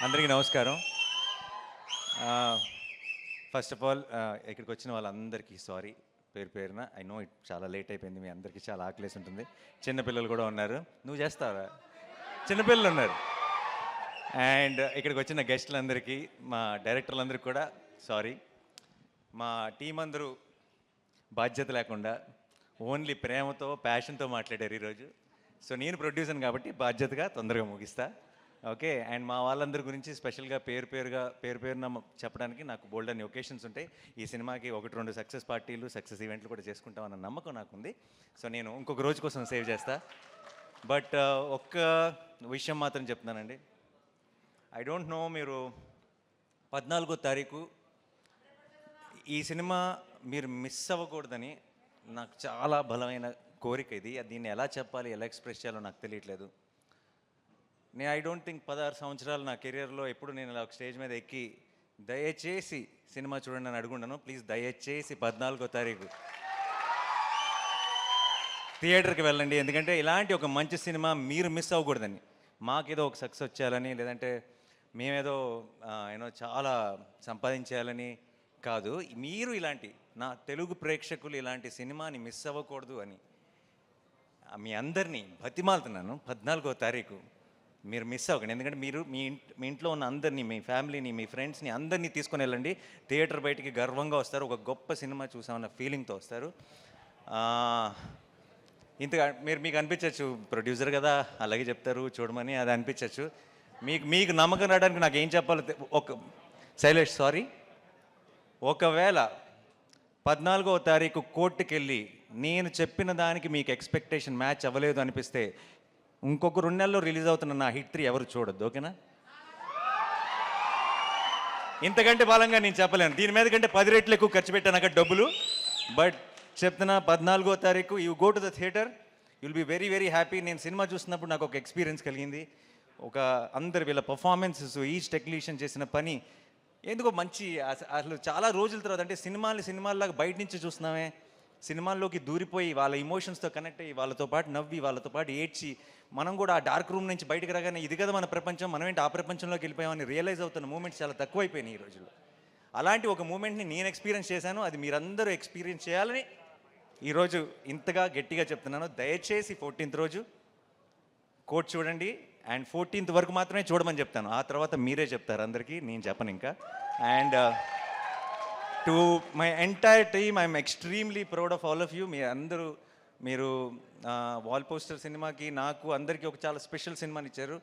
అందరికీ నమస్కారం. First of all ఇక్కడికి వచ్చిన వాళ్ళందరికీ సారీ పేరు పేరున. ఐ నో ఇట్ చాలా లేట్ అయిపోయింది, మీ అందరికీ చాలా ఆకలేసి ఉంటుంది. చిన్నపిల్లలు కూడా ఉన్నారు. నువ్వు చేస్తావా? చిన్నపిల్లలు ఉన్నారు. అండ్ ఇక్కడికి వచ్చిన గెస్టులందరికీ, మా డైరెక్టర్లందరికీ కూడా సారీ. మా టీం అందరూ బాధ్యత లేకుండా ఓన్లీ ప్రేమతో ప్యాషన్తో మాట్లాడారు ఈరోజు. సో నేను ప్రొడ్యూసర్ కాబట్టి బాధ్యతగా తొందరగా ముగిస్తా. ఓకే. అండ్ మా వాళ్ళందరి గురించి స్పెషల్గా పేరు పేరున చెప్పడానికి నాకు బోల్డ్ అన్ని ఒకేషన్స్ ఉంటాయి. ఈ సినిమాకి 1-2 సక్సెస్ పార్టీలు, సక్సెస్ ఈవెంట్లు కూడా చేసుకుంటామన్న నమ్మకం నాకుంది. సో నేను ఇంకొక రోజు కోసం సేవ్ చేస్తా. బట్ ఒక్క విషయం మాత్రం చెప్తున్నానండి. ఐ డోంట్ నో, మీరు 14వ తారీఖు ఈ సినిమా మీరు మిస్ అవ్వకూడదని నాకు చాలా బలమైన కోరిక ఇది. దీన్ని ఎలా చెప్పాలి, ఎలా ఎక్స్ప్రెస్ చేయాలో నాకు తెలియట్లేదు. నేను ఐ డోంట్ థింక్ 16 సంవత్సరాలు నా కెరియర్లో ఎప్పుడు నేను ఇలా ఒక స్టేజ్ మీద ఎక్కి దయచేసి సినిమా చూడండి అని అడుగుండను. ప్లీజ్ దయచేసి 14వ తారీఖు థియేటర్కి వెళ్ళండి. ఎందుకంటే ఇలాంటి ఒక మంచి సినిమా మీరు మిస్ అవ్వకూడదని, మాకేదో ఒక సక్సెస్ వచ్చేయాలని, లేదంటే మేమేదో చాలా సంపాదించేయాలని కాదు. మీరు ఇలాంటి నా తెలుగు ప్రేక్షకులు ఇలాంటి సినిమాని మిస్ అవ్వకూడదు అని మీ అందరినీ బతిమాలుతున్నాను. 14వ తారీఖు మీరు మిస్ అవ్వకండి. ఎందుకంటే మీరు మీ ఇంట్లో ఉన్న అందరినీ, మీ ఫ్యామిలీని, మీ ఫ్రెండ్స్ని అందరినీ తీసుకొని వెళ్ళండి. థియేటర్ బయటికి గర్వంగా వస్తారు. ఒక గొప్ప సినిమా చూసామన్న ఫీలింగ్తో వస్తారు. ఇంతగా మీకు అనిపించవచ్చు, ప్రొడ్యూసర్ కదా అలాగే చెప్తారు చూడమని, అది అనిపించవచ్చు. మీకు నమ్మకం రావడానికి నాకు ఏం చెప్పాలో శైలేష్ సారీ. ఒకవేళ 14వ తారీఖు కోర్టుకి వెళ్ళి నేను చెప్పిన దానికి మీకు ఎక్స్పెక్టేషన్ మ్యాచ్ అవ్వలేదు అనిపిస్తే ఇంకొక 2 నెలల్లో రిలీజ్ అవుతున్న నా హిట్ 3 ఎవరు చూడొద్దు. ఓకేనా? ఇంతకంటే బలంగా నేను చెప్పలేను. దీని మీద కంటే 10 రెట్లు ఎక్కువ ఖర్చు పెట్టాను అక్కడ డబ్బులు. బట్ చెప్తున్నా, 14వ తారీఖు you go to the theatre, you'll be very very happy. నేను సినిమా చూసినప్పుడు నాకు ఒక ఎక్స్పీరియన్స్ కలిగింది. అందరు వీళ్ళ పర్ఫార్మెన్సెస్, ఈచ్ టెక్నీషియన్ చేసిన పని ఎందుకో మంచి, అసలు చాలా రోజుల తర్వాత, అంటే సినిమాల్లాగా బయట నుంచి చూస్తున్నామే, సినిమాల్లోకి దూరిపోయి వాళ్ళ ఇమోషన్స్తో కనెక్ట్ అయ్యి వాళ్ళతో పాటు నవ్వి వాళ్ళతో పాటు ఏడ్చి మనం కూడా ఆ డార్క్ రూమ్ నుంచి బయటకు రాగానే ఇది కదా మన ప్రపంచం, మనం ఏంటి ఆ ప్రపంచంలోకి వెళ్ళిపోయామని రియలైజ్ అవుతున్న మూమెంట్స్ చాలా తక్కువైపోయినాయి ఈ రోజుల్లో. అలాంటి ఒక మూమెంట్ని నేను ఎక్స్పీరియన్స్ చేశాను. అది మీరందరూ ఎక్స్పీరియన్స్ చేయాలని ఈరోజు ఇంతగా గట్టిగా చెప్తున్నాను. దయచేసి 14th రోజు కోర్ట్ చూడండి. అండ్ 14th వరకు మాత్రమే చూడమని చెప్తాను. ఆ తర్వాత మీరే చెప్తారు అందరికీ, నేను చెప్పను ఇంకా. And to my entire team, I'm extremely proud of all of you. మీరు వాల్ పోస్టర్ సినిమాకి, నాకు అందరికీ ఒక చాలా స్పెషల్ సినిమాని ఇచ్చారు.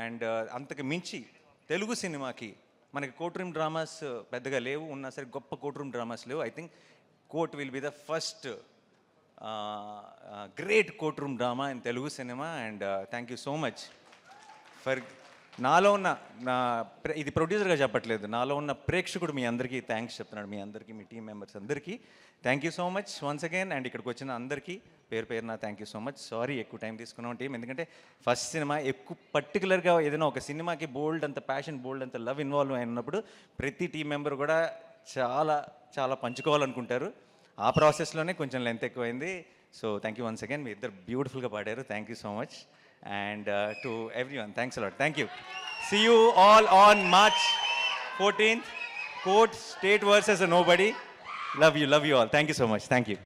అండ్ అంతకు మించి తెలుగు సినిమాకి మనకి కోర్ట్ రూమ్ డ్రామాస్ పెద్దగా లేవు, ఉన్నా సరే గొప్ప కోర్ట్ రూమ్ డ్రామాస్ లేవు. I think court will be the first great court room drama in Telugu cinema. And thank you so much for నాలో ఉన్న ఇది ప్రొడ్యూసర్గా చెప్పట్లేదు, నాలో ఉన్న ప్రేక్షకుడు మీ అందరికీ థ్యాంక్స్ చెప్తున్నాడు. మీ అందరికీ, మీ టీం మెంబర్స్ అందరికీ thank you so much once again. And ఇక్కడికి వచ్చిన అందరికీ పేరున thank you so much. Sorry ఎక్కువ టైం తీసుకున్నాం టీం, ఎందుకంటే ఫస్ట్ సినిమా ఎక్కువ పర్టికులర్గా ఏదైనా ఒక సినిమాకి బోల్డ్ అంత ప్యాషన్, బోల్డ్ అంత లవ్ ఇన్వాల్వ్ అయినప్పుడు ప్రతి టీం మెంబర్ కూడా చాలా చాలా పంచుకోవాలనుకుంటారు. ఆ ప్రాసెస్లోనే కొంచెం లెంత్ ఎక్కువైంది. So thank you once again. మీ ఇద్దరు బ్యూటిఫుల్గా పాడారు. Thank you so much. And to everyone, thanks a lot. Thank you. See you all on March 14th. Court, State versus Nobody. Love you all. Thank you so much. Thank you.